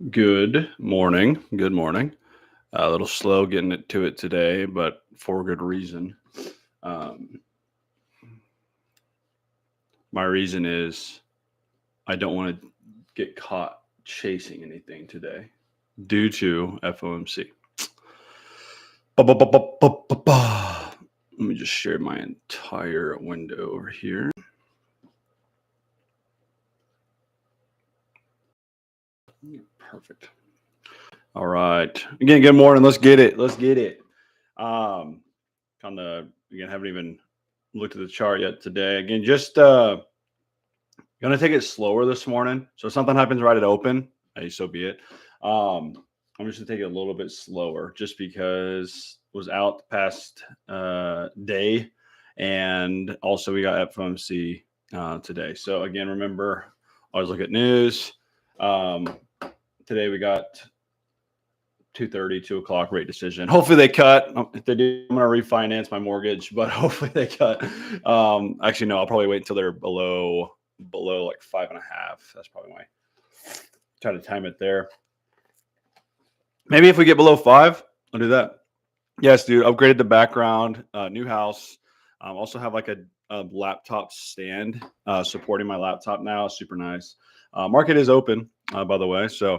Good morning. Good morning. A little slow getting it to it today, but for good reason. Um, my reason is I don't want to get caught chasing anything today due to FOMC. Ba-ba-ba-ba-ba-ba-ba. Let me just share my entire window over here. Perfect. All right. Again, good morning. Let's get it. Let's get it. Um, Kind of again haven't even looked at the chart yet today. Again, just gonna take it slower this morning. So if something happens right at open, hey, so be it. Um, I'm just gonna take it a little bit slower, just because was out the past day, and also we got FOMC today. So again, remember, always look at news. Um, Today we got 2:30, 2 o'clock rate decision. Hopefully they cut. If they do, I'm going to refinance my mortgage, but hopefully they cut. Actually, no, I'll probably wait until they're below like 5.5. That's probably my try to time it there. Maybe if we get below 5, I'll do that. Yes, dude. Upgraded the background, new house. Also have like a laptop stand supporting my laptop now. Super nice. Market is open, by the way. So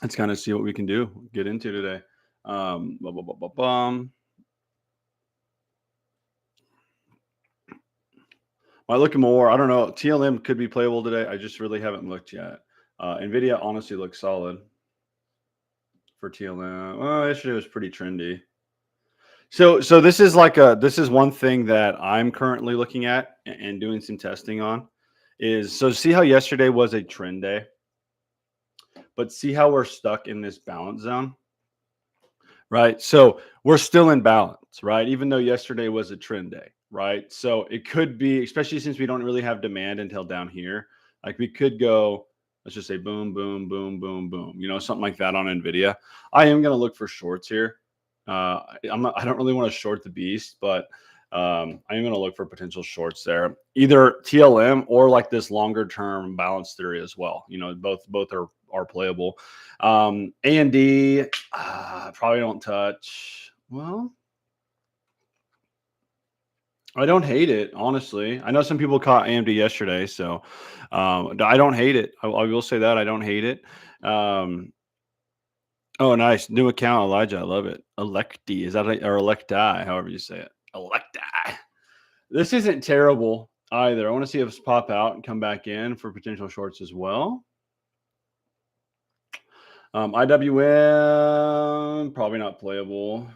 let's kind of see what we can do, get into today. Bum, bum, bum, bum, bum. Might look more. I don't know. TLM could be playable today. I just really haven't looked yet. Nvidia honestly looks solid for TLM. Well, yesterday was pretty trendy. So this is one thing that I'm currently looking at and doing some testing on. Is so see how yesterday was a trend day, but see how we're stuck in this balance zone. Right. So we're still in balance, right? Even though yesterday was a trend day, right? So it could be, especially since we don't really have demand until down here, like we could go, let's just say boom, boom, boom, boom, boom, something like that on Nvidia. I am going to look for shorts here. I don't really want to short the beast, but I am going to look for potential shorts there, either TLM or like this longer term balance theory as well. Both are playable. A&D, probably don't touch. Well, I don't hate it, honestly. I know some people caught AMD yesterday, so I don't hate it. I will say that I don't hate it. Um, oh, nice new account, Elijah. I love it. Electi, is that or Electi, however you say it? Electi. This isn't terrible either. I want to see if it's pop out and come back in for potential shorts as well. IWM probably not playable.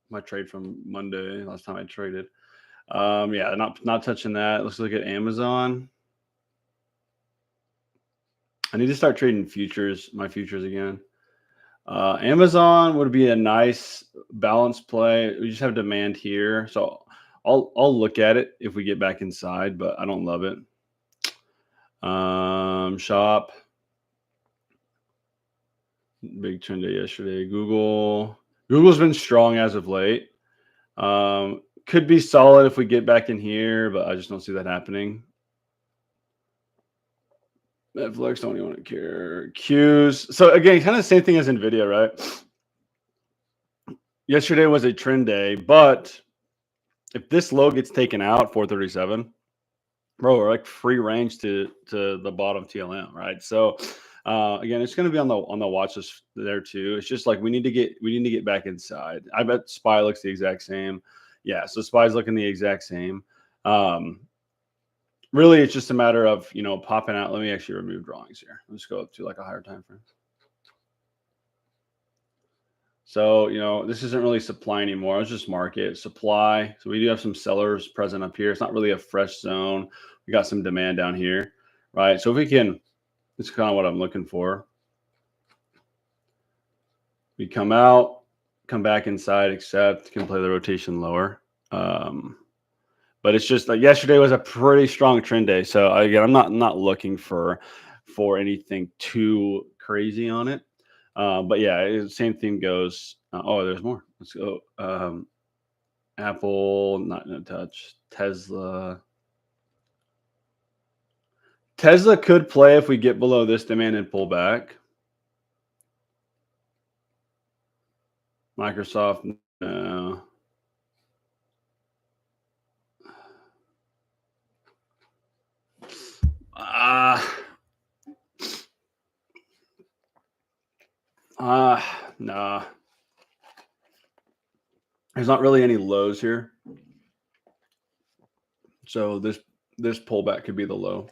My trade from Monday, last time I traded. Yeah, not touching that. Let's look at Amazon. I need to start trading my futures again. Amazon would be a nice balanced play. We just have demand here, so I'll look at it if we get back inside, but I don't love it. Shop, big trend day yesterday. Google's been strong as of late. Could be solid if we get back in here, but I just don't see that happening. Netflix, don't even want to care. Qs. So again, kind of the same thing as Nvidia, right? Yesterday was a trend day, but if this low gets taken out, 437, bro, we're like free range to the bottom TLM, right? So again, it's going to be on the watch list there too. It's just like we need to get back inside. I bet SPY looks the exact same. Yeah, so SPY's looking the exact same. Really, it's just a matter of popping out. Let me actually remove drawings here. Let's go up to like a higher time frame. So, this isn't really supply anymore. It's just market supply. So we do have some sellers present up here. It's not really a fresh zone. We got some demand down here, right? So if we can, this is kind of what I'm looking for. We come out, come back inside, accept, can play the rotation lower. But it's just like yesterday was a pretty strong trend day. So again, I'm not looking for anything too crazy on it. But yeah, same thing goes. Oh, there's more. Let's go. Apple, not no touch. Tesla Tesla could play if we get below this demand and pull back. Microsoft, no. Nah. There's not really any lows here. So this pullback could be the low.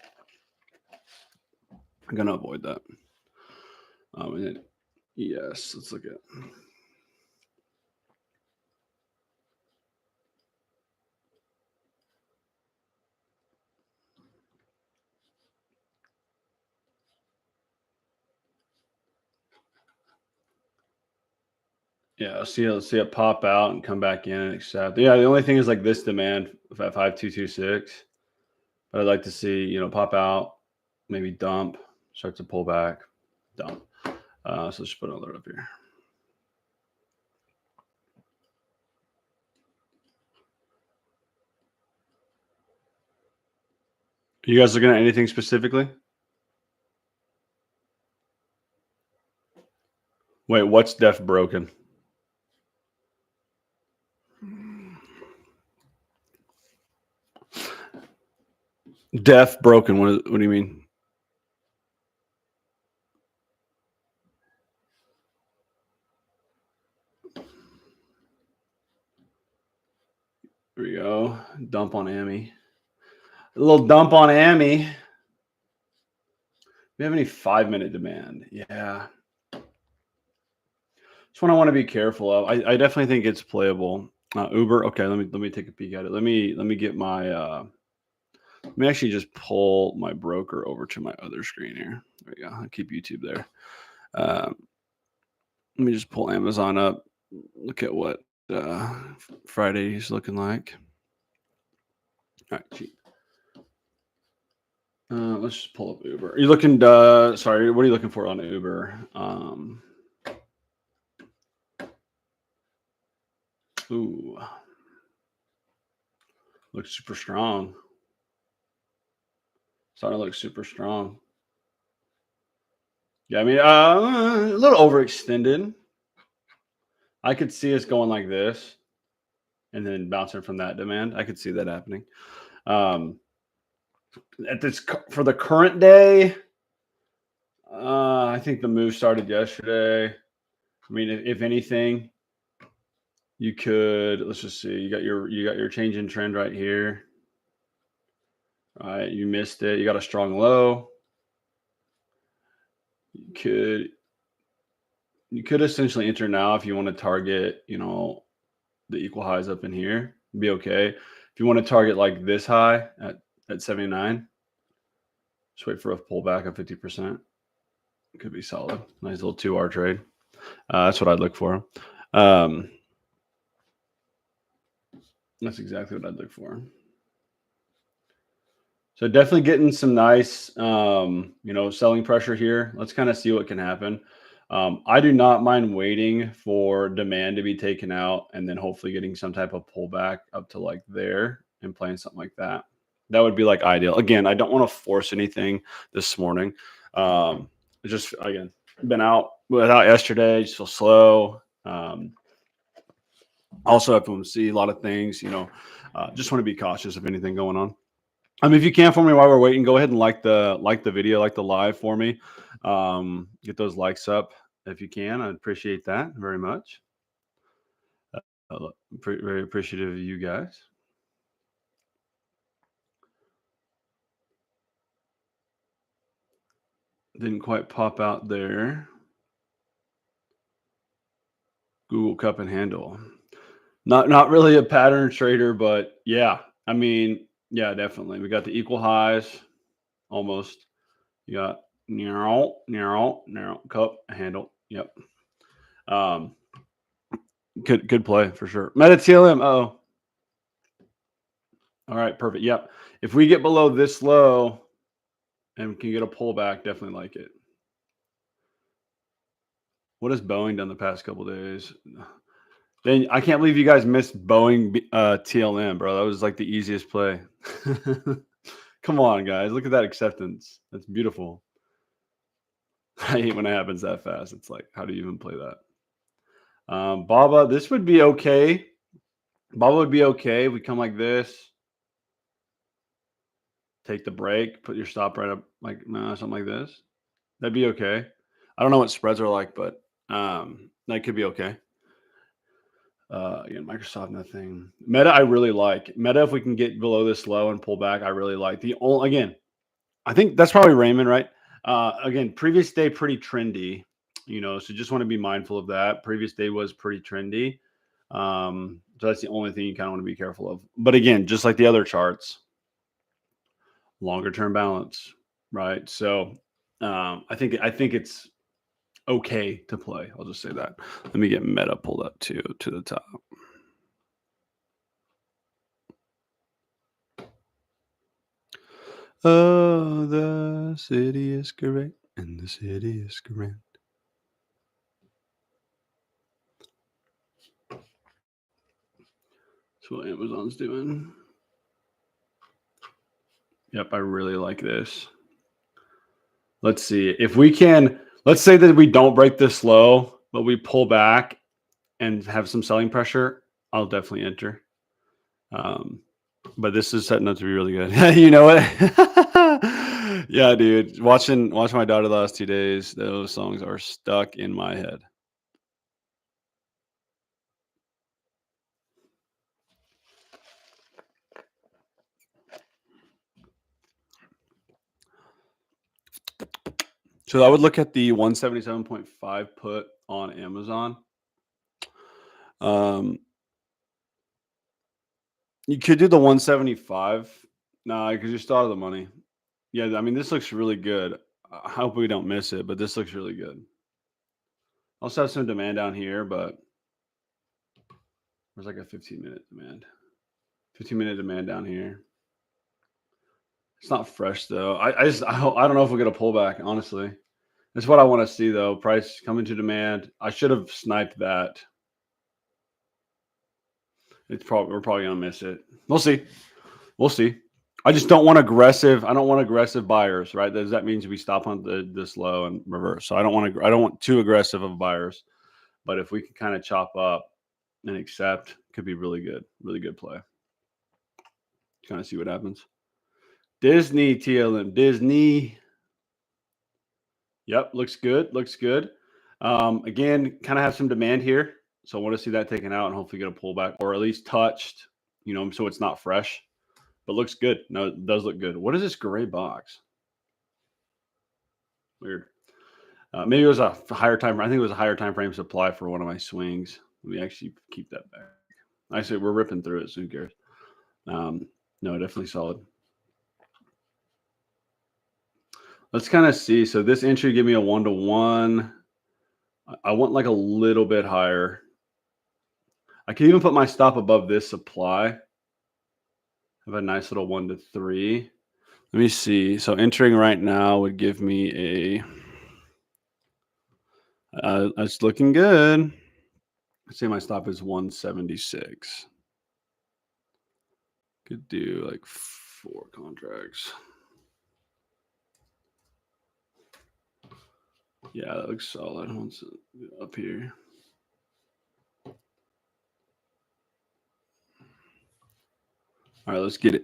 I'm gonna avoid that. And then, yes, let's look at. Yeah, see it pop out and come back in and accept. Yeah, the only thing is like this demand at 5226. But I'd like to see, pop out, maybe dump, start to pull back, dump. So let's just put another up here. You guys looking at anything specifically? Wait, what's def broken? Def broken. What do you mean? Here we go. Dump on AMI. A little dump on AMI. Do we have any 5-minute demand? Yeah. That's one I want to be careful of. I definitely think it's playable. Uber. Okay, let me take a peek at it. Let me get my. Let me actually just pull my broker over to my other screen here. There we go. I'll keep YouTube there. Let me just pull Amazon up. Look at what Friday is looking like. All right, cheap. Let's just pull up Uber. Are you looking? Sorry, what are you looking for on Uber? Ooh, looks super strong. Starting to look super strong. Yeah, I mean, a little overextended. I could see us going like this and then bouncing from that demand. I could see that happening. At this for the current day, I think the move started yesterday. I mean, if anything, you could, let's just see. You got your change in trend right here. All right, you missed it. You got a strong low. You could essentially enter now if you want to target, the equal highs up in here. Be okay. If you want to target like this high at 79, just wait for a pullback of 50%. It could be solid. Nice little 2R trade. That's what I'd look for. That's exactly what I'd look for. So definitely getting some nice, selling pressure here. Let's kind of see what can happen. I do not mind waiting for demand to be taken out and then hopefully getting some type of pullback up to like there and playing something like that. That would be like ideal. Again, I don't want to force anything this morning. Just, again, been out without yesterday, just feel slow. Also have to see a lot of things, just want to be cautious of anything going on. If you can for me while we're waiting, go ahead and like the video, like the live for me. Get those likes up if you can. I'd appreciate that very much. Very appreciative of you guys. Didn't quite pop out there. Google Cup and handle. Not really a pattern trader, but yeah. I mean, yeah, definitely. We got the equal highs almost. You got narrow cup handle. Yep. Good play for sure. Meta TLM. Oh. All right, perfect. Yep. If we get below this low and can get a pullback, definitely like it. What has Boeing done the past couple days? Then I can't believe you guys missed Boeing TLM, bro. That was like the easiest play. Come on, guys. Look at that acceptance. That's beautiful. I hate when it happens that fast. It's like, how do you even play that? Baba, this would be okay. Baba would be okay. We come like this. Take the break. Put your stop right up, like something like this. That'd be okay. I don't know what spreads are like, but that could be okay. Again, Microsoft, nothing. Meta, I really like. Meta, if we can get below this low and pull back, I really like. Again, I think that's probably Raymond, right? Again, previous day pretty trendy, so just want to be mindful of that. Previous day was pretty trendy. So that's the only thing you kind of want to be careful of. But again, just like the other charts, longer term balance, right? So I think it's okay to play. I'll just say that. Let me get Meta pulled up to the top. Oh, the city is great and the city is grand. That's what Amazon's doing. Yep, I really like this. Let's see if we can. Let's say that we don't break this low, but we pull back and have some selling pressure. I'll definitely enter. But this is setting up to be really good. You know what? Yeah, dude. Watching my daughter the last 2 days, those songs are stuck in my head. So I would look at the 177.5 put on Amazon. You could do the 175. Nah, because you're still out of the money. Yeah, I mean, this looks really good. I hope we don't miss it, but this looks really good. Also have some demand down here, but there's like a 15-minute demand. 15-minute demand down here. It's not fresh though. I don't know if we'll get a pullback, honestly. That's what I want to see though. Price coming to demand. I should have sniped that. We're probably gonna miss it. We'll see. We'll see. I just don't want aggressive. I don't want aggressive buyers, right? That means we stop on this low and reverse. So I don't want too aggressive of buyers. But if we can kind of chop up and accept, could be really good play. Kind of see what happens. Disney TLM, Disney. Yep, looks good. Looks good. Again, kind of have some demand here. So I want to see that taken out and hopefully get a pullback or at least touched, so it's not fresh. But looks good. No, it does look good. What is this gray box? Weird. Maybe it was a higher time. I think it was a higher time frame supply for one of my swings. Let me actually keep that back. I say we're ripping through it, so who cares? No, definitely solid. Let's kind of see. So this entry give me a 1-to-1. I want like a little bit higher. I can even put my stop above this supply. Have a nice little 1-to-3. Let me see. So entering right now would give me it's looking good. Let's say my stop is 176. Could do like 4 contracts. Yeah, that looks solid. Once up here. All right, let's get it.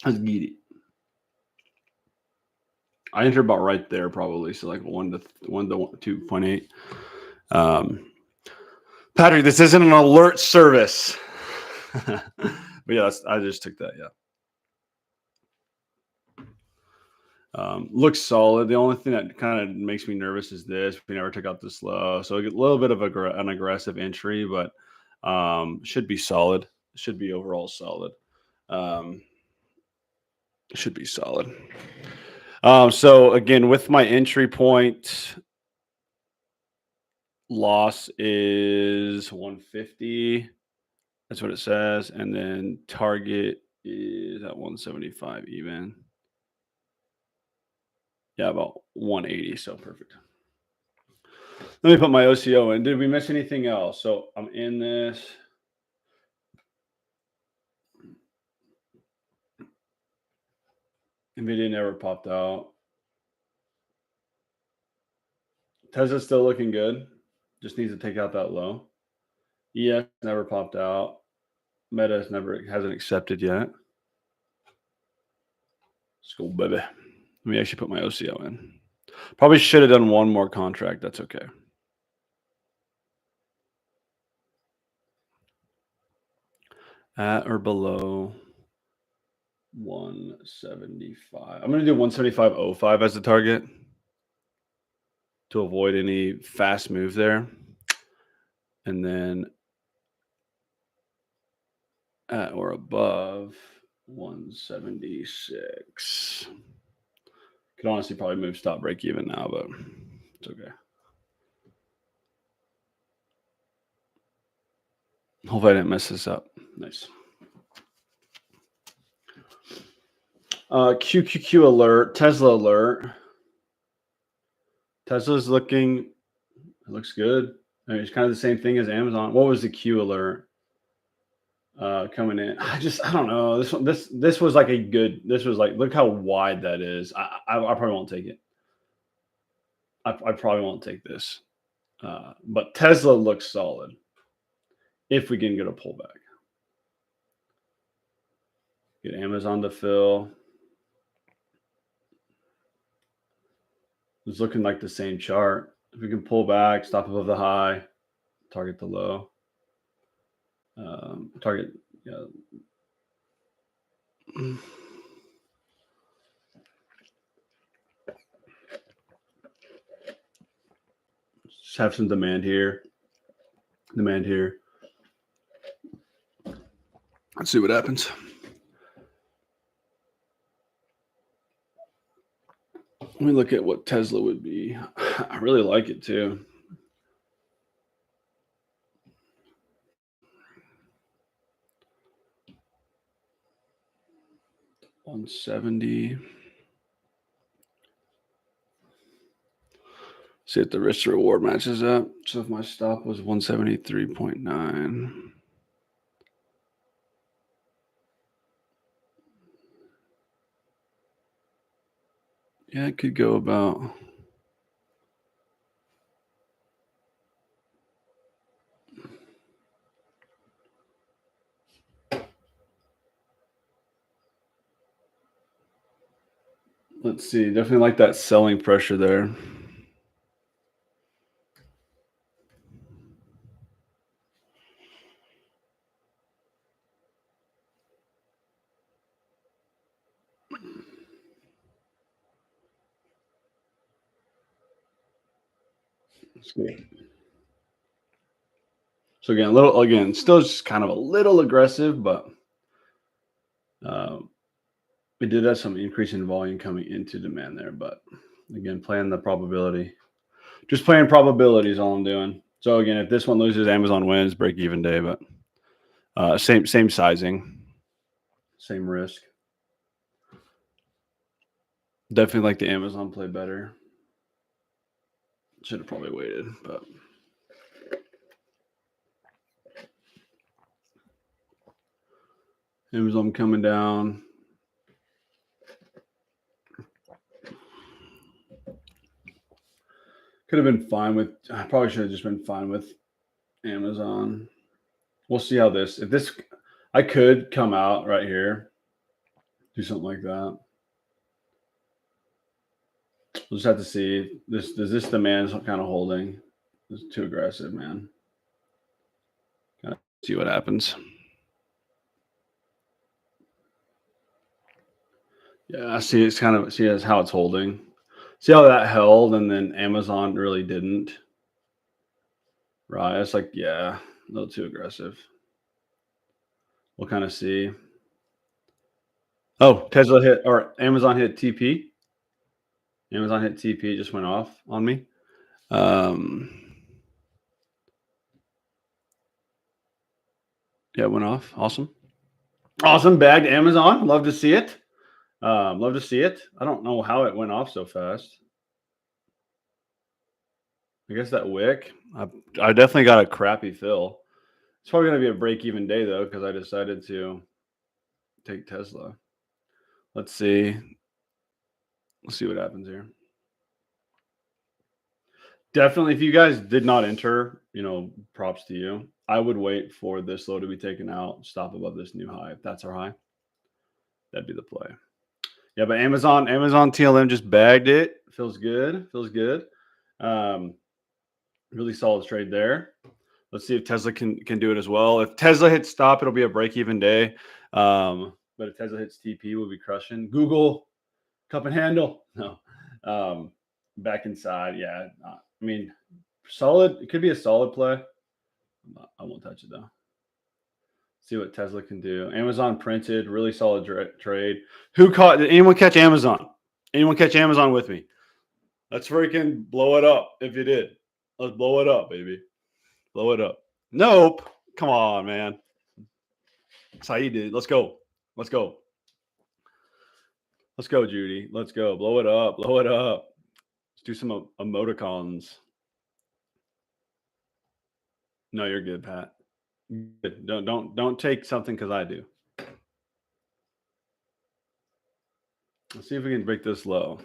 Let's get it. I enter about right there, probably. So like 1 to 2.8. Patrick, this isn't an alert service. But yeah, I just took that. Yeah. Looks solid. The only thing that kind of makes me nervous is this. We never took out this low. So a little bit of an aggressive entry, but should be solid. Should be overall solid. Should be solid. So again, with my entry point, loss is 150. That's what it says. And then target is at 175 even. Yeah, about 180. So perfect. Let me put my OCO in. Did we miss anything else? So I'm in this. NVIDIA never popped out. Tesla's still looking good. Just needs to take out that low. ES never popped out. Meta hasn't accepted yet. Let's go, baby. Let me actually put my OCO in. Probably should have done one more contract. That's okay. At or below 175. I'm going to do 175.05 as the target to avoid any fast move there. And then at or above 176. Could honestly probably move stop break even now, but it's okay. Hopefully I didn't mess this up. Nice. QQQ alert, Tesla alert. Tesla's looking, it looks good. I mean, it's kind of the same thing as Amazon. What was the Q alert coming in? I don't know. This was like this was like, look how wide that is. I probably won't take it. I probably won't take this. But Tesla looks solid if we can get a pullback. Get Amazon to fill. It's looking like the same chart. If we can pull back, stop above the high, target the low. Target, yeah. Just have some demand here. Let's see what happens. Let me look at what Tesla would be. I really like it too. $170. See if the risk to reward matches up. So if my stop was 173.9. Yeah, it could go about. Let's see. Definitely like that selling pressure there. That's good. So again, still just kind of a little aggressive, but we did have some increase in volume coming into demand there. But again, playing the probability. Just playing probability is all I'm doing. So again, if this one loses, Amazon wins, break even day, but same sizing, same risk. Definitely like the Amazon play better. Should have probably waited, but Amazon coming down. Could have been fine with. I probably should have just been fine with Amazon. We'll see how if this, I could come out right here, do something like that. We'll just have to see. Does this demand kind of holding? It's too aggressive, man. Kind of see what happens. Yeah, I see. It's kind of see as how it's holding. See how that held, and then Amazon really didn't. Right? It's like, yeah, a little too aggressive. We'll kind of see. Oh, Tesla hit or Amazon hit TP. Amazon hit TP. It just went off on me. Yeah, it went off. Awesome. Bagged Amazon. Love to see it. Love to see it. I don't know how it went off so fast. I guess that wick. I definitely got a crappy fill. It's probably going to be a break-even day though, because I decided to take Tesla. Let's see. Let's see what happens here. Definitely, if you guys did not enter, props to you. I would wait for this low to be taken out, stop above this new high. If that's our high, that'd be the play. Yeah, but Amazon TLM just bagged it. Feels good. Feels good. Really solid trade there. Let's see if Tesla can do it as well. If Tesla hits stop, it'll be a break-even day. But if Tesla hits TP, we'll be crushing. Google, cup and handle. No. Back inside. Yeah. I mean, solid. It could be a solid play. I won't touch it though. See what Tesla can do. Amazon printed, really solid trade. Did anyone catch Amazon? Anyone catch Amazon with me? Let's freaking blow it up if you did. Let's blow it up, baby. Blow it up. Nope. Come on, man. That's how you did. Let's go. Let's go. Let's go, Judy. Let's go. Blow it up. Blow it up. Let's do some emoticons. No, you're good, Pat. Good. Don't take something because I do. Let's see if we can break this low.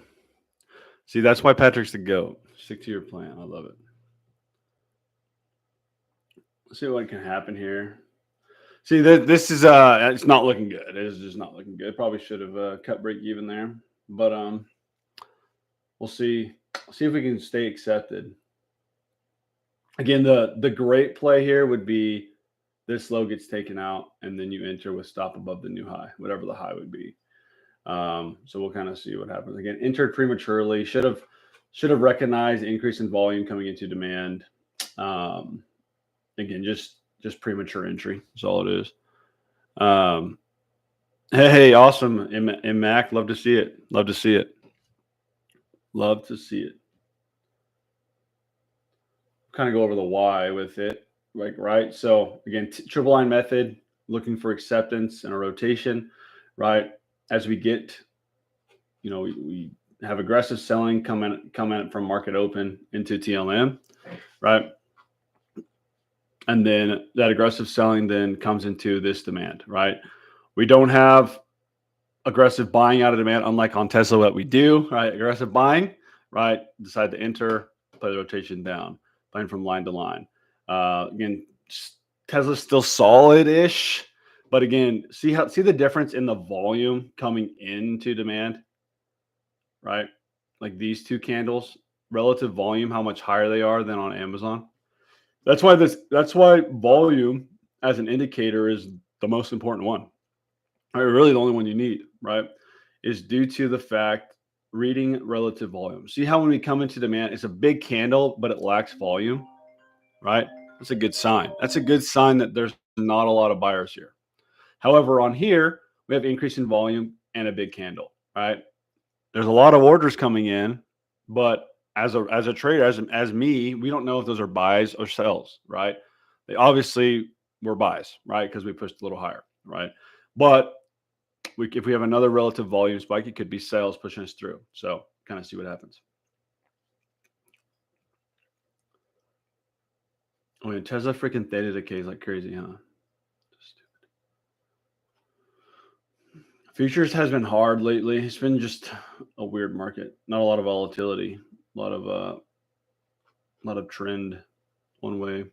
See, that's why Patrick's the GOAT. Stick to your plan. I love it. Let's see what can happen here. See, this is it's not looking good. It is just not looking good. Probably should have cut break even there, but we'll see. See if we can stay accepted. Again, the great play here would be this low gets taken out, and then you enter with stop above the new high, whatever the high would be. So we'll kind of see what happens. Again, entered prematurely. Should have recognized the increase in volume coming into demand. Again, just premature entry. That's all it is. Hey, awesome, M Mac. Love to see it. Love to see it. Love to see it. Kind of go over the why with it, right? So again, triple line method, looking for acceptance and a rotation, right? As we get, we have aggressive selling coming from market open into TLM, right? And then that aggressive selling then comes into this demand, right? We don't have aggressive buying out of demand, unlike on Tesla, what we do, right? Aggressive buying, right? Decide to enter, play the rotation down, playing from line to line. Again, Tesla's still solid-ish, but again, see the difference in the volume coming into demand, right? Like these two candles, relative volume, how much higher they are than on Amazon. That's why volume as an indicator is the most important one. Really the only one you need, right? Is due to the fact reading relative volume. See how when we come into demand, it's a big candle, but it lacks volume, right? That's a good sign. That's a good sign that there's not a lot of buyers here. However, on here, we have increase in volume and a big candle, right? There's a lot of orders coming in, but as a trader, as me, we don't know if those are buys or sells, right? They obviously were buys, right? Because we pushed a little higher, right? But if we have another relative volume spike, it could be sales pushing us through. So kind of see what happens. Oh, and Tesla freaking theta decays like crazy, huh? Futures has been hard lately. It's been just a weird market. Not a lot of volatility. A lot of trend one way.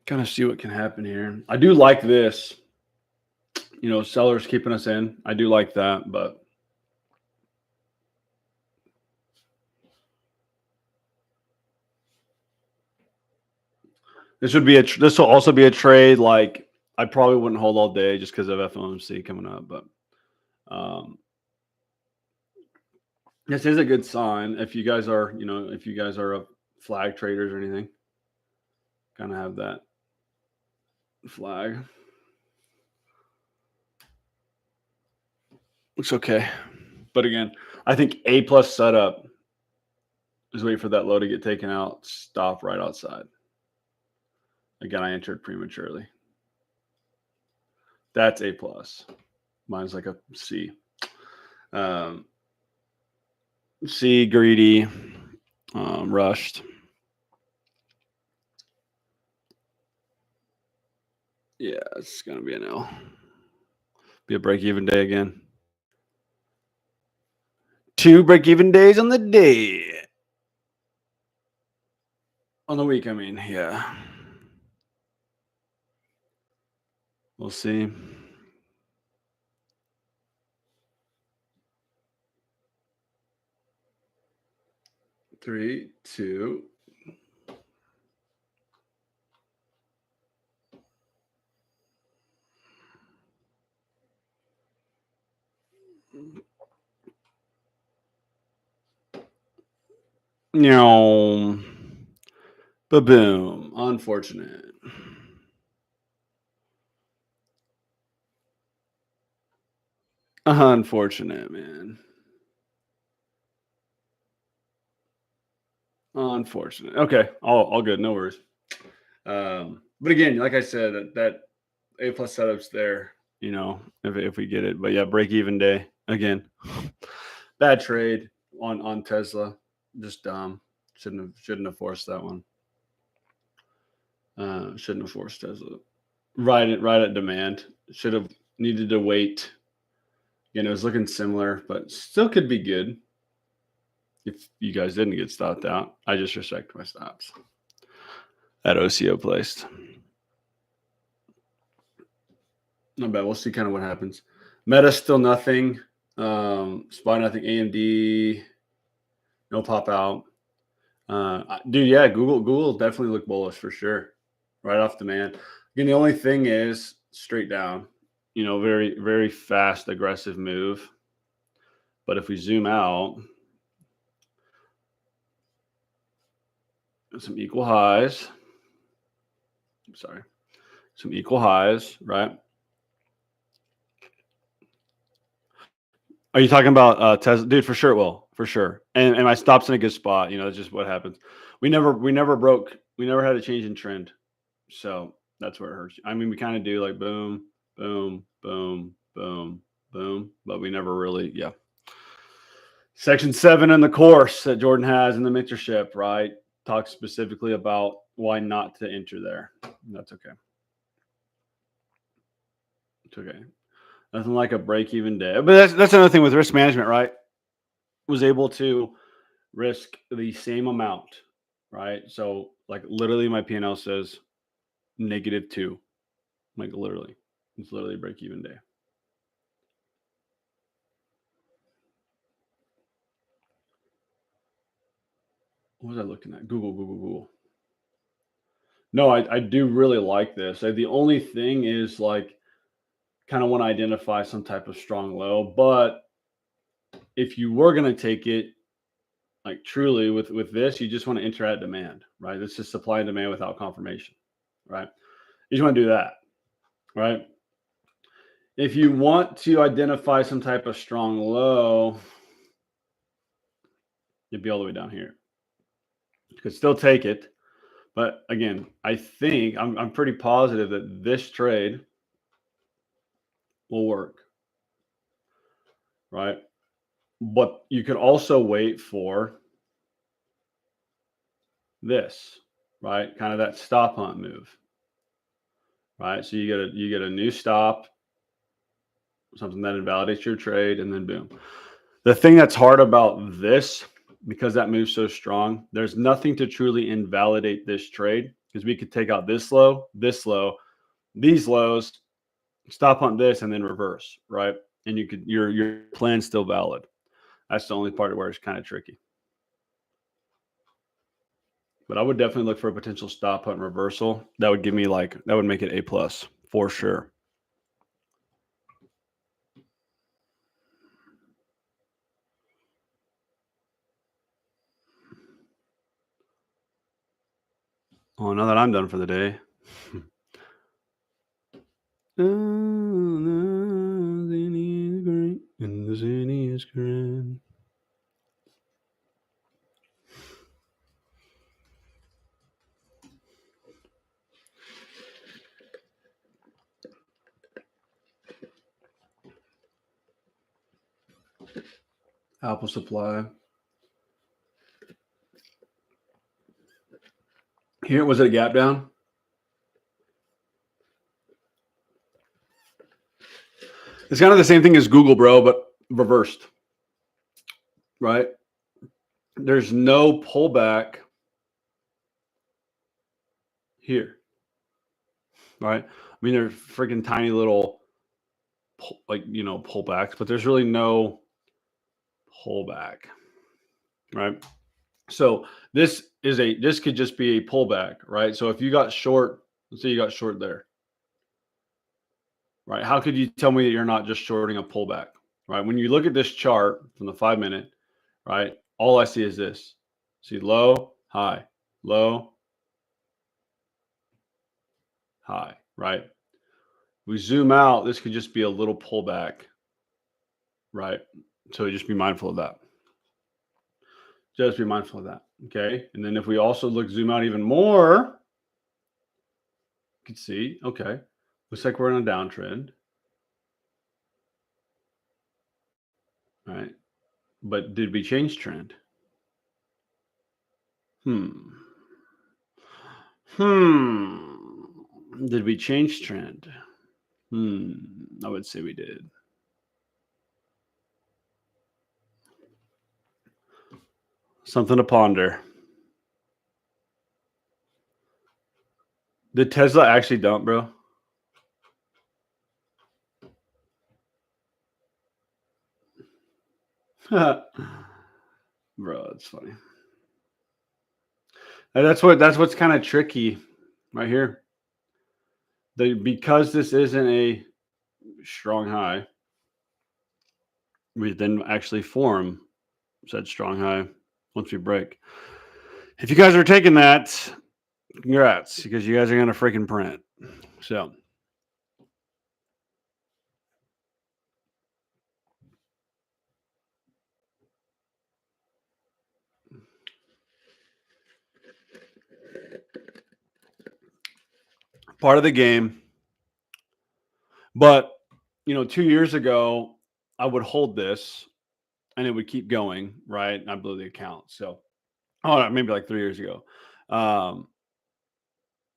Kind of see what can happen here. I do like this. Sellers keeping us in. I do like that, but this will also be a trade. Like I probably wouldn't hold all day just because of FOMC coming up, but this is a good sign if you guys are, a flag traders or anything. Kind of have that flag. Looks okay. But again, I think A+ setup is wait for that low to get taken out, stop right outside. Again, I entered prematurely. That's A+. Mine's like a C. C, greedy, rushed. Yeah, it's gonna be an L. Be a break-even day again. 2 break-even days on the day. On the week, I mean, yeah. We'll see. Three, two. No. Ba-boom. Unfortunate. Unfortunate, man. Unfortunate. Okay. All good. No worries. But again, like I said, that A plus setup's there, if we get it. But yeah, break even day again. Bad trade on Tesla. Just dumb. Shouldn't have forced that one. Shouldn't have forced Tesla. Right at demand. Should have needed to wait. It was looking similar, but still could be good if you guys didn't get stopped out. I just respect my stops at OCO placed. Not bad. We'll see kind of what happens. Meta still nothing. Spy nothing. AMD no pop out. Dude, yeah, Google definitely look bullish for sure. Right off demand. Again, the only thing is straight down. Very very fast aggressive move. But if we zoom out, some equal highs. Sorry, some equal highs, right? Are you talking about Tesla, dude? For sure, it will, for sure. And my stop's in a good spot. It's just what happens. We never broke. We never had a change in trend, so that's where it hurts. I mean, we kind of do like boom, boom, boom, boom, boom, but we never really, yeah. Section 7 in the course that Jordan has in the mentorship, right, talks specifically about why not to enter there. That's okay. It's okay. Nothing like a break-even day. But that's another thing with risk management, right? Was able to risk the same amount, right? So like literally my P&L says -2. Like literally. It's literally break-even day. What was I looking at? Google. No, I do really like this. The only thing is like kind of want to identify some type of strong low, but if you were going to take it like truly with this, you just want to enter at demand, right? This is supply and demand without confirmation, right? You just want to do that, right? If you want to identify some type of strong low, you'd be all the way down here. You could still take it, but again, I think I'm pretty positive that this trade will work, right? But you could also wait for this, right? Kind of that stop hunt move, right? So you get a new stop, something that invalidates your trade, and then boom. The thing that's hard about this, because that moves so strong, there's nothing to truly invalidate this trade because we could take out this low, these lows, stop hunt this, and then reverse, right? And your plan's still valid. That's the only part where it's kind of tricky. But I would definitely look for a potential stop hunt reversal. That would give me that would make it A+ for sure. Oh, now that I'm done for the day. And the city is grand. Apple Supply. Here, was it a gap down? It's kind of the same thing as Google, bro, but reversed, right? There's no pullback here, right? I mean, there's freaking tiny little, pullbacks, but there's really no pullback, right? So this could just be a pullback, right? So if you got short, let's say you got short there, right? How could you tell me that you're not just shorting a pullback, right? When you look at this chart from the 5-minute, right? All I see is this. See low, high, low, high, right? We zoom out, this could just be a little pullback, right? So just be mindful of that. Just be mindful of that. Okay. And then if we also zoom out even more, you can see, okay, looks like we're in a downtrend. Right. But did we change trend? Did we change trend? I would say we did. Something to ponder. Did Tesla actually dump, bro? Bro, that's funny. And that's what's kind of tricky right here. Because this isn't a strong high, we then actually form said strong high once we break. If you guys are taking that, congrats, because you guys are gonna freaking print. So part of the game. But 2 years ago, I would hold this and it would keep going, right? And I blew the account. So maybe like 3 years ago. Um,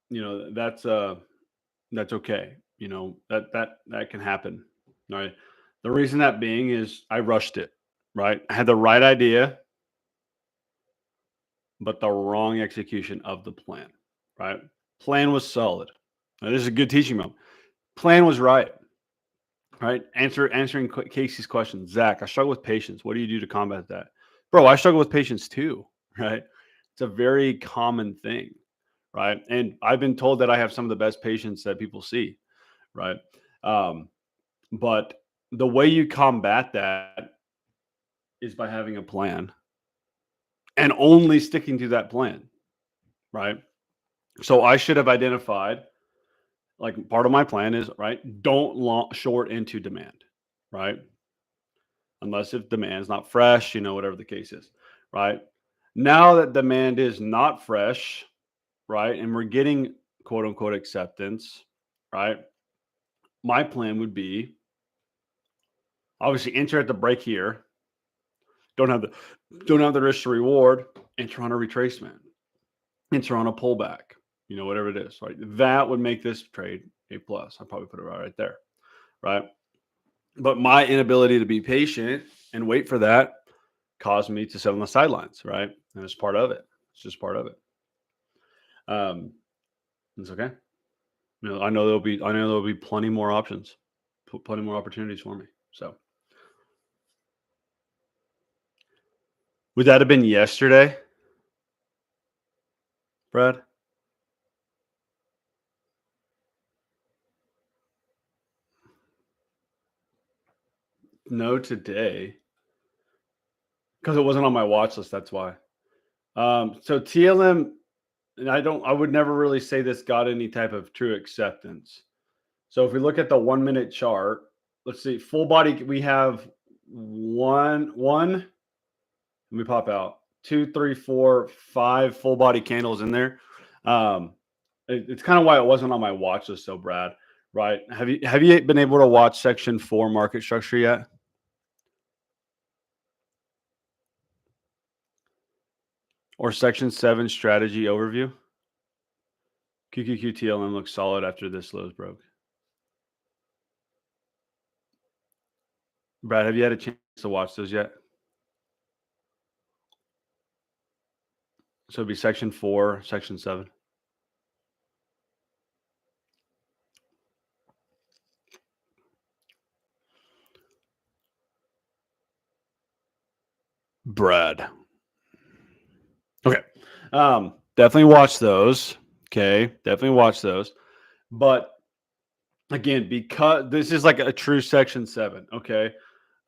that's okay. That can happen. Right. The reason that being is I rushed it, right? I had the right idea, but the wrong execution of the plan, right? Plan was solid. Now, this is a good teaching moment. Plan was right. Right? Answering Casey's question. Zach, I struggle with patience. What do you do to combat that? Bro, I struggle with patience too, right? It's a very common thing, right? And I've been told that I have some of the best patience that people see, right? But the way you combat that is by having a plan and only sticking to that plan, right? So I should have identified, like, part of my plan is, right, don't short into demand, right? Unless if demand is not fresh, whatever the case is, right? Now that demand is not fresh, right, and we're getting quote unquote acceptance, right? My plan would be obviously enter at the break here. Don't have the risk to reward. Enter on a retracement. Enter on a pullback. Whatever it is, right? That would make this trade A plus. I'll probably put it right there, right? But my inability to be patient and wait for that caused me to sit on the sidelines, right? And it's part of it. It's just part of it. It's okay. I know there'll be plenty more options, plenty more opportunities for me. So would that have been yesterday, Brad? No, today, because it wasn't on my watch list. That's why. So TLM, and I would never really say this got any type of true acceptance. So if we look at the 1-minute chart, let's see, full body, we have one. Let me pop out 2, 3, 4, 5 full body candles in there. It's kind of why it wasn't on my watch list, so Brad, right? Have you been able to watch section 4 market structure yet? Or section 7 strategy overview? QQQ TLM looks solid after this lows broke. Brad, have you had a chance to watch those yet? So it'd be section 4, section 7. Brad. Okay. Definitely watch those. Okay. Definitely watch those. But again, because this is like a true section 7. Okay.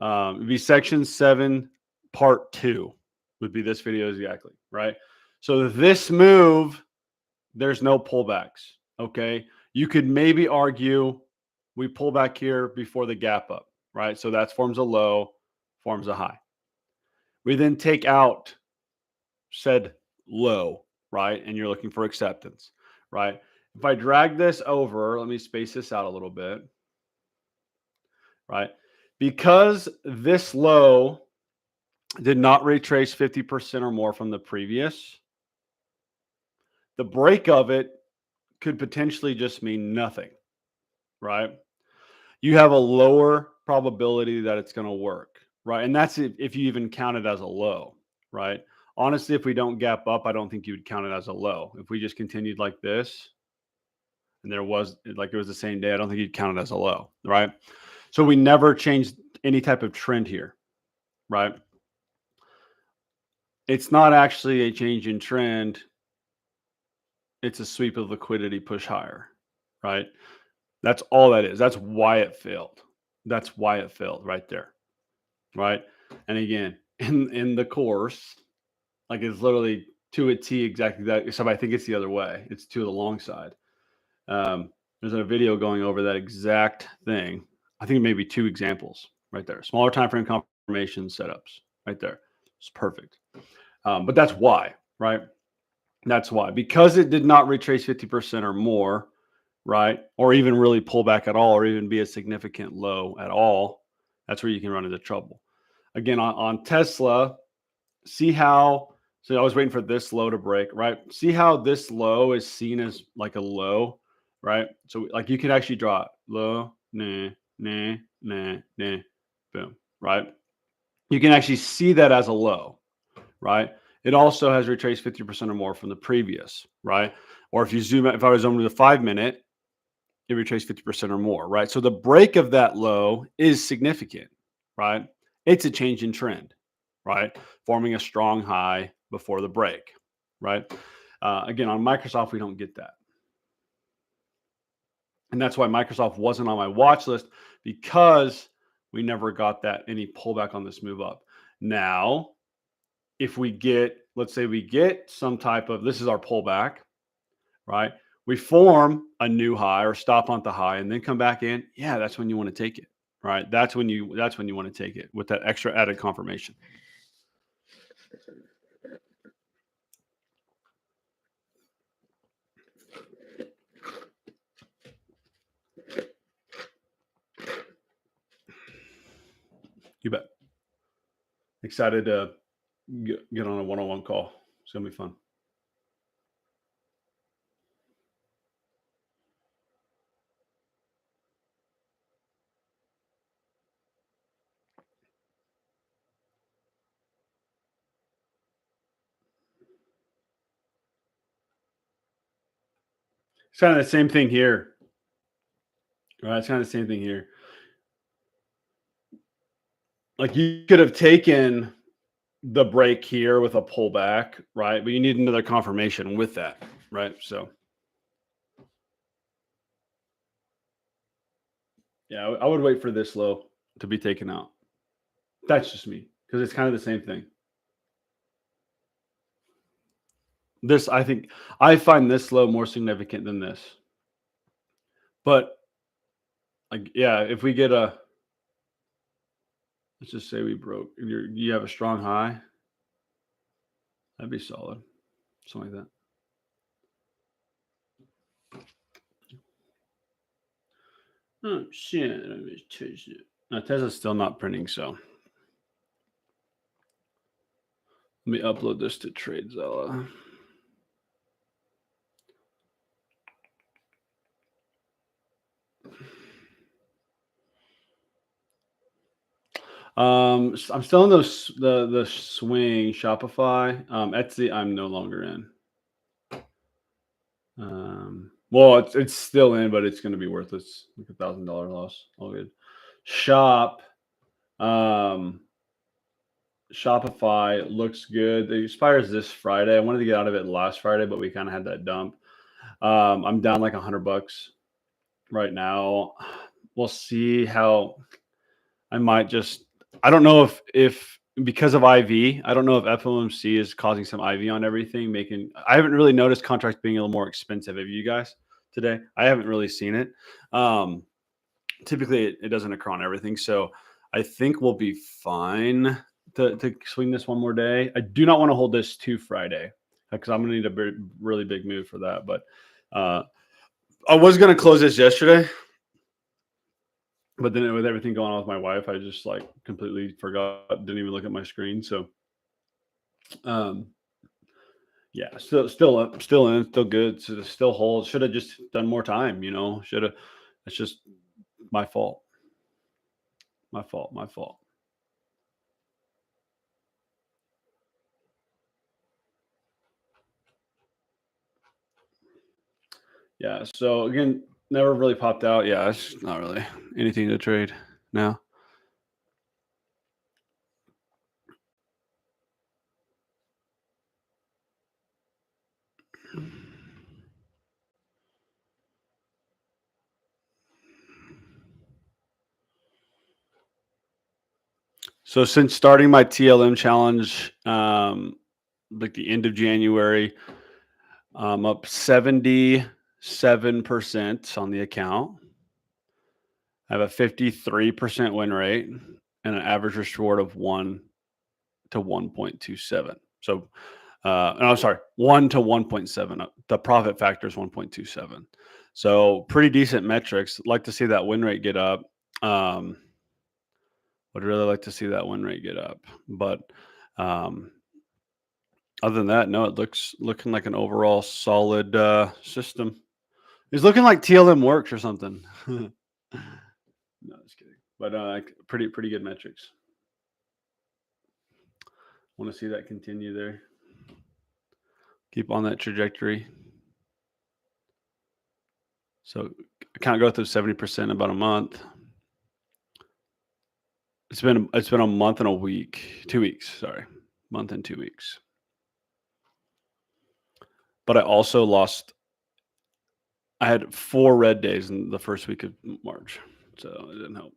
It'd be section 7, part 2 would be this video exactly. Right. So this move, there's no pullbacks. Okay. You could maybe argue we pull back here before the gap up. Right. So that forms a low, forms a high. We then take out said low, right? And you're looking for acceptance, right? If I drag this over, let me space this out a little bit, right? Because this low did not retrace 50% or more from the previous, the break of it could potentially just mean nothing, right? You have a lower probability that it's going to work, right? And that's if you even count it as a low, right? Honestly, if we don't gap up, I don't think you would count it as a low. If we just continued like this, and there was like it was the same day, I don't think you'd count it as a low, right? So we never changed any type of trend here, right? It's not actually a change in trend. It's a sweep of liquidity push higher, right? That's all that is. That's why it failed. That's why it failed right there, right? And again, in the course, like it's literally to a T exactly that. Except I think it's the other way. It's to the long side. There's a video going over that exact thing. I think maybe 2 examples right there. Smaller time frame confirmation setups right there. It's perfect. But that's why, right? That's why. Because it did not retrace 50% or more, right? Or even really pull back at all, or even be a significant low at all. That's where you can run into trouble. Again, on Tesla, see how, so I was waiting for this low to break, right? See how this low is seen as like a low, right? So like you can actually draw it. Low, nah, nah, nah, nah, boom, right? You can actually see that as a low, right? It also has retraced 50% or more from the previous, right? Or if you zoom out, if I was zooming to the 5-minute, it retraced 50% or more, right? So the break of that low is significant, right? It's a change in trend, right? Forming a strong high before the break, right? Again, on Microsoft, we don't get that. And that's why Microsoft wasn't on my watch list, because we never got that any pullback on this move up. Now, if we get, let's say we get some type of, this is our pullback, right? We form a new high or stop on the high and then come back in. Yeah, that's when you want to take it, right? That's when you want to take it with that extra added confirmation. You bet. Excited to get on a one-on-one call. It's gonna be fun. It's kind of the same thing here. Right? It's kind of the same thing here. Like you could have taken the break here with a pullback, right? But you need another confirmation with that, right? So yeah, I would wait for this low to be taken out. That's just me, because it's kind of the same thing. This, I think, I find this low more significant than this. But like, yeah, if we get a, let's just say we broke, you have a strong high, that'd be solid, something like that. Oh shit! Let me change it. Now Tesla's still not printing, so let me upload this to TradeZella. I'm still in the swing Shopify. Etsy, I'm no longer in. Well, it's still in, but it's going to be worthless, like $1,000 loss. All good. Shop, um, Shopify looks good. It expires this Friday. I wanted to get out of it last Friday, but we kind of had that dump. I'm down like $100 right now. We'll see how. I might just. I don't know if because of IV. I don't know if FOMC is causing some IV on everything. Making. I haven't really noticed contracts being a little more expensive. Have you guys today? I haven't really seen it. Typically, it doesn't occur on everything. So I think we'll be fine to swing this one more day. I do not want to hold this to Friday because I'm going to need a really big move for that. But I was going to close this yesterday. But then with everything going on with my wife, I just like completely forgot, didn't even look at my screen. So, yeah, still in, still good. So still hold. Should have just done more time, should have. It's just my fault. My fault. Yeah. So again, never really popped out. Yeah, it's not really anything to trade now. So since starting my TLM challenge, like the end of January, I'm up 77% on the account. I have a 53% win rate and an average risk reward of 1 to 1.27. So, no, I'm sorry, 1 to 1.7. The profit factor is 1.27. So, pretty decent metrics. Like to see that win rate get up. Would really like to see that win rate get up. But other than that, no, it looking like an overall solid system. It's looking like TLM works or something. No, just kidding. But pretty good metrics. Want to see that continue there. Keep on that trajectory. So account growth of 70% about a month. It's been a month and a week, 2 weeks. Sorry, month and 2 weeks. But I also lost. I had 4 red days in the first week of March, so it didn't help.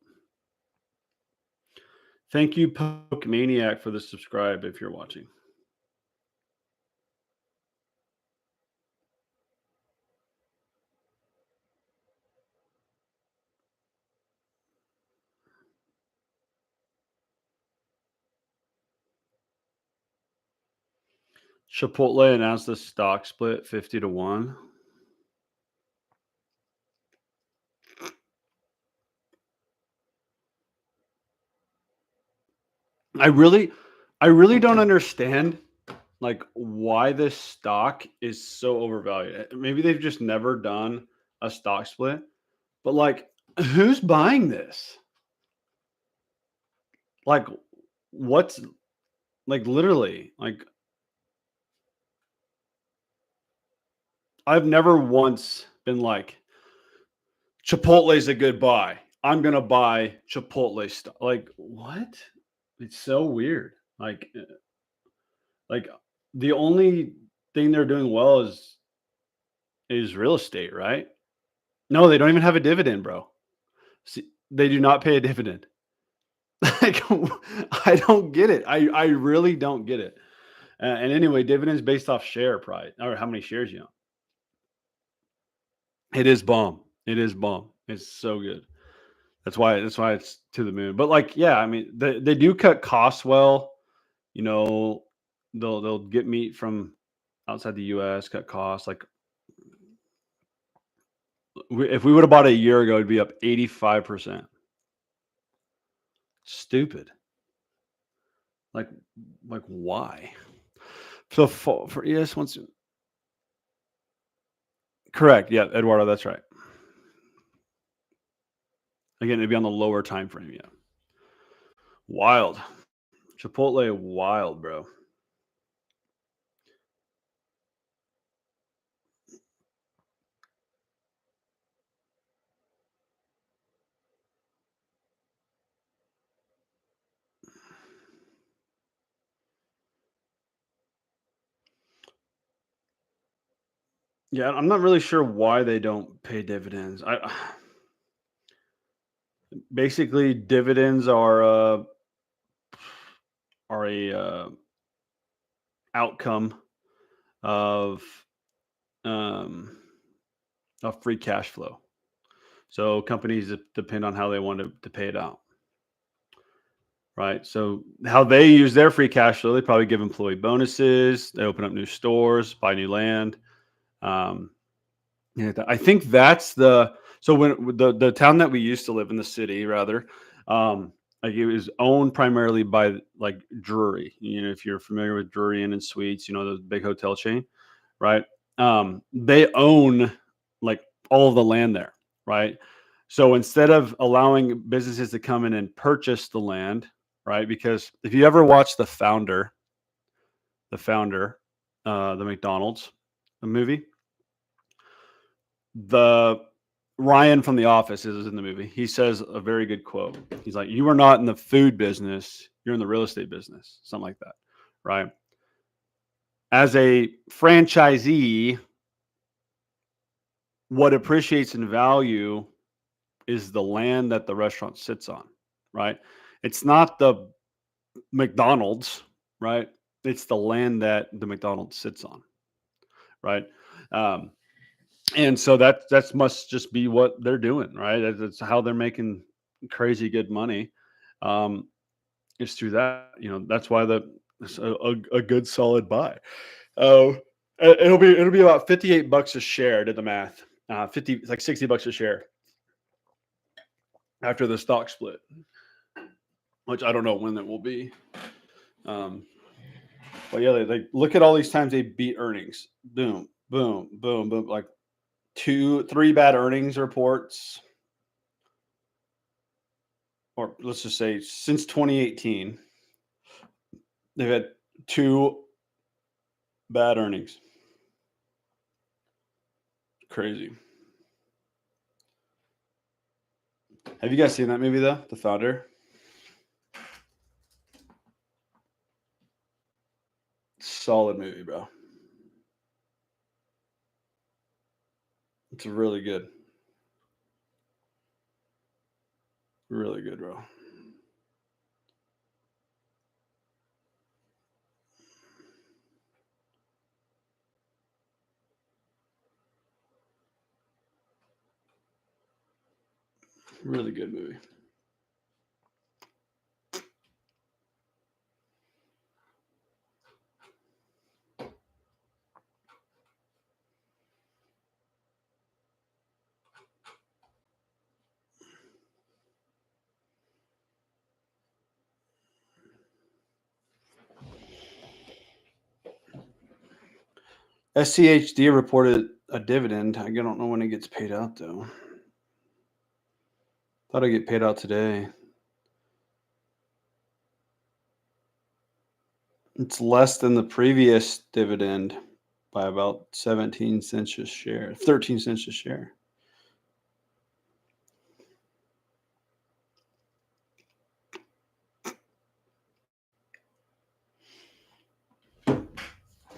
Thank you, Pokemaniac, for the subscribe if you're watching. Chipotle announced the stock split 50 to 1. I really don't understand like why this stock is so overvalued. Maybe they've just never done a stock split, but like who's buying this? Like what's like literally like I've never once been like Chipotle's a good buy. I'm gonna buy Chipotle stock. Like what? It's so weird. Like the only thing they're doing well is real estate, right? No, they don't even have a dividend, bro. See, they do not pay a dividend. Like, I don't get it. I really don't get it. And anyway, dividends based off share price or how many shares you own. It is bomb. It is bomb. It's so good. That's why it's to the moon. But like, yeah, I mean, they do cut costs well. You know, they'll get meat from outside the U.S. cut costs. Like, if we would have bought it a year ago, it'd be up 85%. Stupid. Like, why? So for ES wants correct. Yeah, Eduardo, that's right. Again, it'd be on the lower time frame. Yeah. Wild. Chipotle wild, bro. Yeah, I'm not really sure why they don't pay dividends. I basically dividends are a outcome of um of free cash flow. So companies depend on how they want to pay it out, right? So how they use their free cash flow, they probably give employee bonuses, they open up new stores, buy new land. Um, yeah, I think that's the so when the town that we used to live in, the city rather, like it was owned primarily by like Drury. You know, if you're familiar with Drury Inn and Suites, you know the big hotel chain, right? They own like all of the land there, right? So instead of allowing businesses to come in and purchase the land, right? Because if you ever watch the founder, the McDonald's, the movie, the Ryan from The Office is in the movie. He says a very good quote. He's like, "You are not in the food business; you're in the real estate business." Something like that, right? As a franchisee, what appreciates in value is the land that the restaurant sits on, right? It's not the McDonald's, right? It's the land that the McDonald's sits on, right? Um, and so that must just be what they're doing, right? That's how they're making crazy good money. Um, is through that. You know, that's why it's a good solid buy. Oh, it'll be about $58 a share. Did the math? 50 like $60 a share after the stock split, which I don't know when that will be. Um, but yeah, they look at all these times they beat earnings. Boom, boom, boom, boom. Like three bad earnings reports, or let's just say since 2018, they've had two bad earnings. Crazy. Have you guys seen that movie though? The Founder. Solid movie, bro. It's really good. Really good, bro. Really good movie. SCHD reported a dividend. I don't know when it gets paid out though. Thought it'd get paid out today. It's less than the previous dividend by about 17 cents a share, 13 cents a share.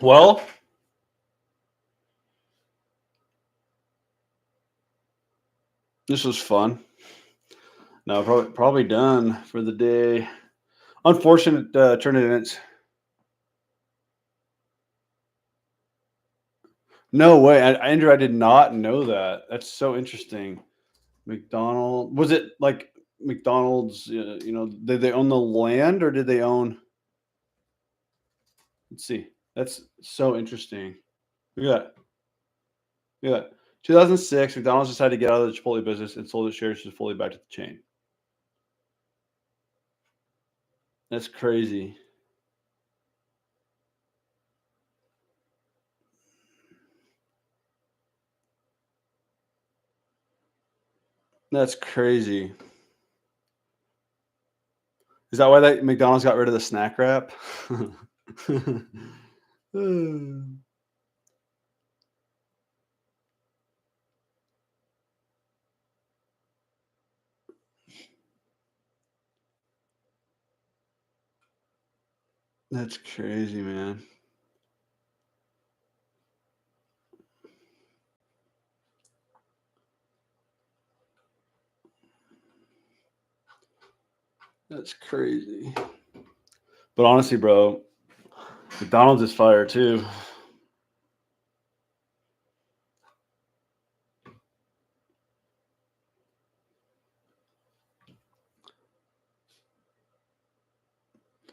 Well, this was fun. No, probably done for the day. Unfortunate turn of events. No way, Andrew. I did not know that. That's so interesting. McDonald was it like McDonald's? You know, did they own the land or did they own? Let's see. That's so interesting. Look at that. Look at that. 2006, McDonald's decided to get out of the Chipotle business and sold its shares to fully back to the chain. That's crazy. That's crazy. Is that why that McDonald's got rid of the snack wrap? That's crazy, man. That's crazy. But honestly, bro, McDonald's is fire too.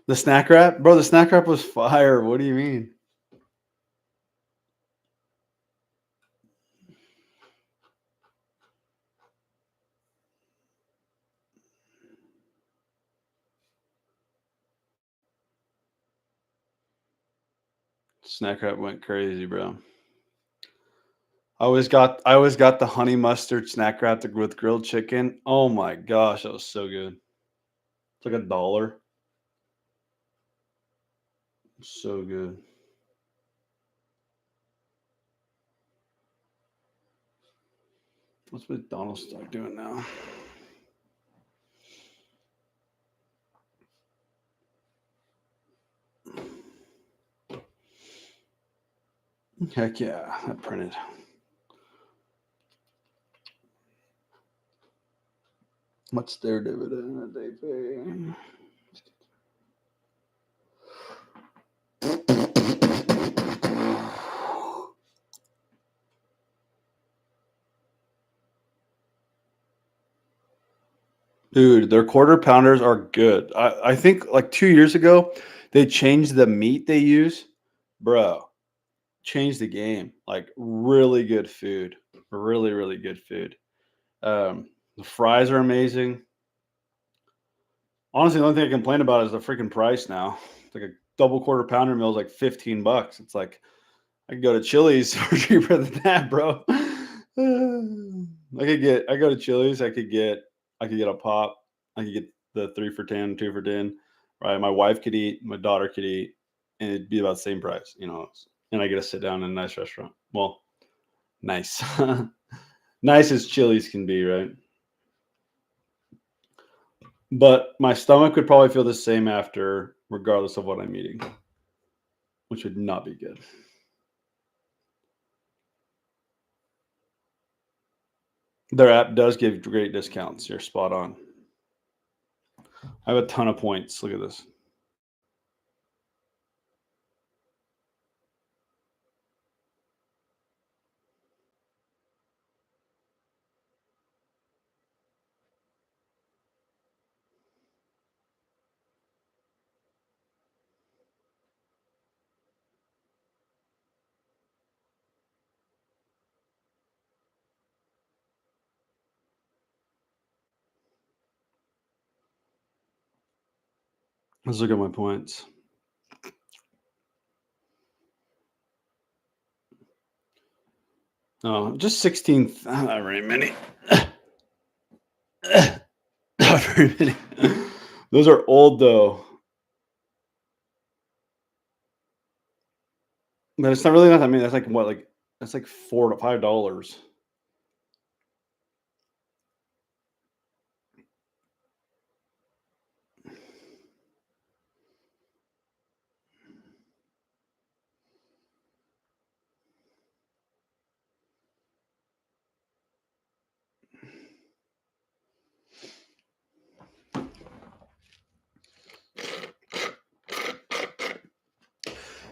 The snack wrap? Bro, the snack wrap was fire. What do you mean? Snack wrap went crazy, bro. I always got the honey mustard snack wrap with grilled chicken. Oh my gosh, that was so good. It's like $1. So good. What's McDonald's start doing now? Heck yeah, that printed. What's their dividend that they pay? Dude, their quarter pounders are good. I think like 2 years ago, they changed the meat they use. Bro, changed the game. Like really good food. Really, really good food. The fries are amazing. Honestly, the only thing I complain about is the freaking price now. It's like a double quarter pounder meal is like $15. It's like I could go to Chili's for cheaper than that, bro. I go to Chili's, I could get a pop. I could get the 3 for 10, 2 for 10. Right. My wife could eat, my daughter could eat, and it'd be about the same price, you know. And I get to sit down in a nice restaurant. Well, nice. Nice as Chili's can be, right? But my stomach would probably feel the same after, regardless of what I'm eating, which would not be good. Their app does give great discounts. You're spot on. I have a ton of points. Look at this. Let's look at my points. Oh, just 16. Not very many. Not very many. Those are old though. But it's not really not that many. That's like what, like that's like $4 to $5.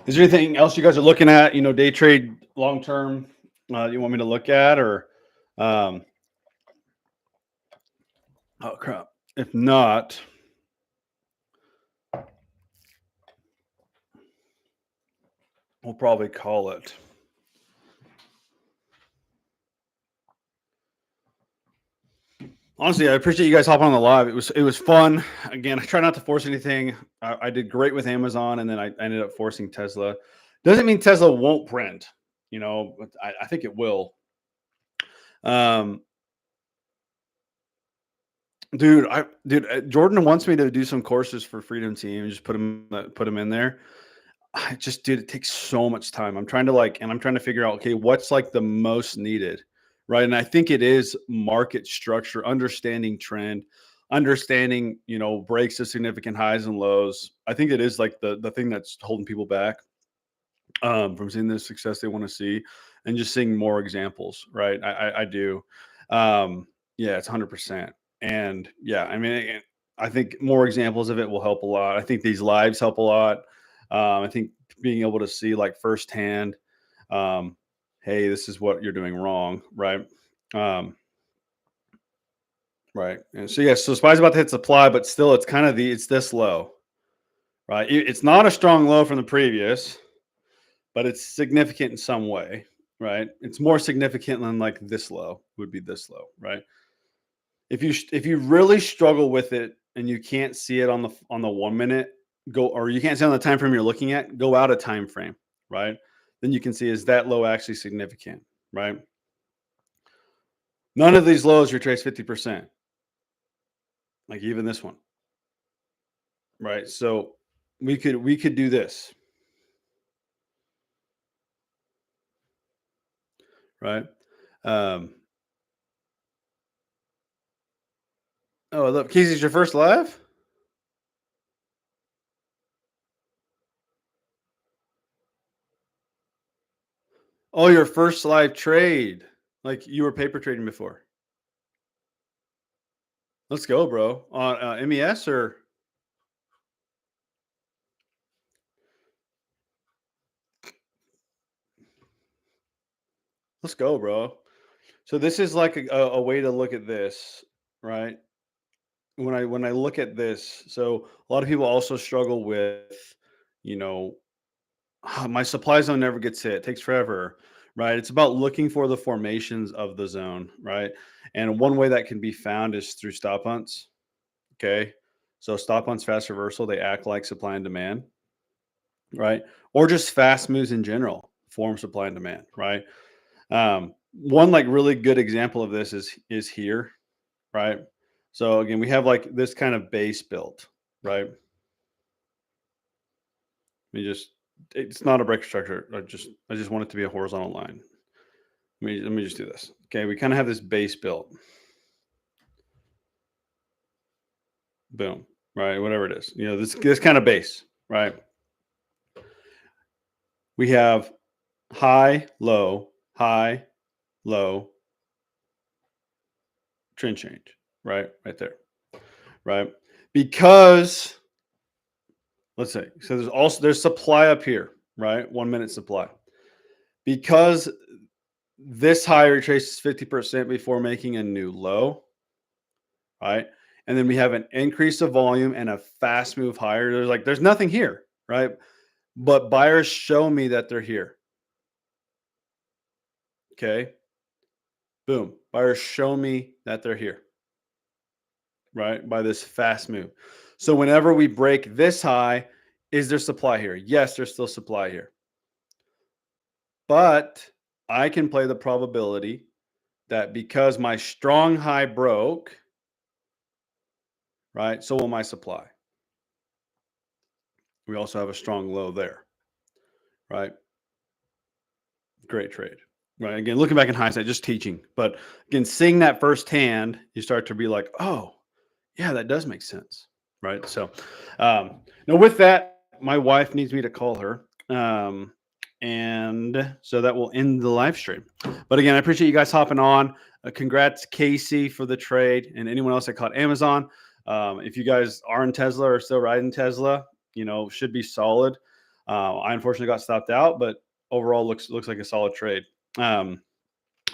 Is there anything else you guys are looking at? You know, day trade long term. You want me to look at, or um, oh crap. If not, we'll probably call it. Honestly, I appreciate you guys hopping on the live. It was fun. Again, I try not to force anything. I did great with Amazon, and then I ended up forcing Tesla. Doesn't mean Tesla won't print. You know, but I think it will. Um, Jordan wants me to do some courses for Freedom Team and just put him in there. Dude, it takes so much time. I'm trying to figure out, okay, what's like the most needed, right? And I think it is market structure, understanding trend, understanding, breaks of significant highs and lows. I think it is like the thing that's holding people back from seeing the success they want to see and just seeing more examples, right? I do. Yeah, it's 100%. And yeah, I mean, I think more examples of it will help a lot. I think these lives help a lot. I think being able to see like firsthand, um, hey, this is what you're doing wrong, right? Um, right. And so yeah, so SPY's about to hit supply, but still, it's this low, right? It's not a strong low from the previous, but it's significant in some way, right? It's more significant than like this low would be this low, right? If you really struggle with it and you can't see it on the 1 minute, or you can't see on the time frame you're looking at, go out a time frame, right? Then you can see, is that low actually significant, right? None of these lows retrace 50%, like even this one, right? So we could do this, right? Um, oh, look, Casey's your first live. Oh, your first live trade. Like you were paper trading before. Let's go, bro. On MES or let's go, bro. So this is like a way to look at this, right? When I look at this, so a lot of people also struggle with, you know, my supply zone never gets hit. It takes forever, right? It's about looking for the formations of the zone, right? And one way that can be found is through stop hunts. Okay. So stop hunts, fast reversal, they act like supply and demand, right? Or just fast moves in general, form supply and demand, right? One like really good example of this is here, right? So again, we have like this kind of base built, right? We just it's not a break structure. I just want it to be a horizontal line. Let me just do this. Okay, we kind of have this base built. Boom, right? Whatever it is, this kind of base, right? We have high, low, trend change, right? Right there, right? Because let's say, so there's supply up here, right? 1 minute supply. Because this high retraces 50% before making a new low, right? And then we have an increase of volume and a fast move higher. There's nothing here, right? But buyers show me that they're here. Okay. Boom. Buyers show me that they're here, right? By this fast move. So whenever we break this high, is there supply here? Yes, there's still supply here. But I can play the probability that because my strong high broke, right, so will my supply. We also have a strong low there, right? Great trade. Right. Again, looking back in hindsight, just teaching. But again, seeing that firsthand, you start to be like, oh, yeah, that does make sense. Right. So now with that, my wife needs me to call her. And so that will end the live stream. But again, I appreciate you guys hopping on. Congrats, Casey, for the trade, and anyone else that caught Amazon. If you guys are in Tesla or still riding Tesla, should be solid. I unfortunately got stopped out, but overall looks like a solid trade.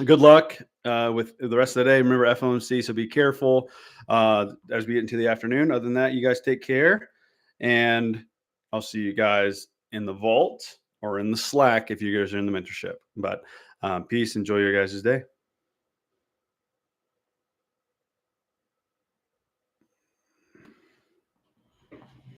Good luck with the rest of the day. Remember FOMC, so be careful as we get into the afternoon. Other than that, you guys take care, and I'll see you guys in the vault or in the Slack if you guys are in the mentorship. But peace. Enjoy your guys' day.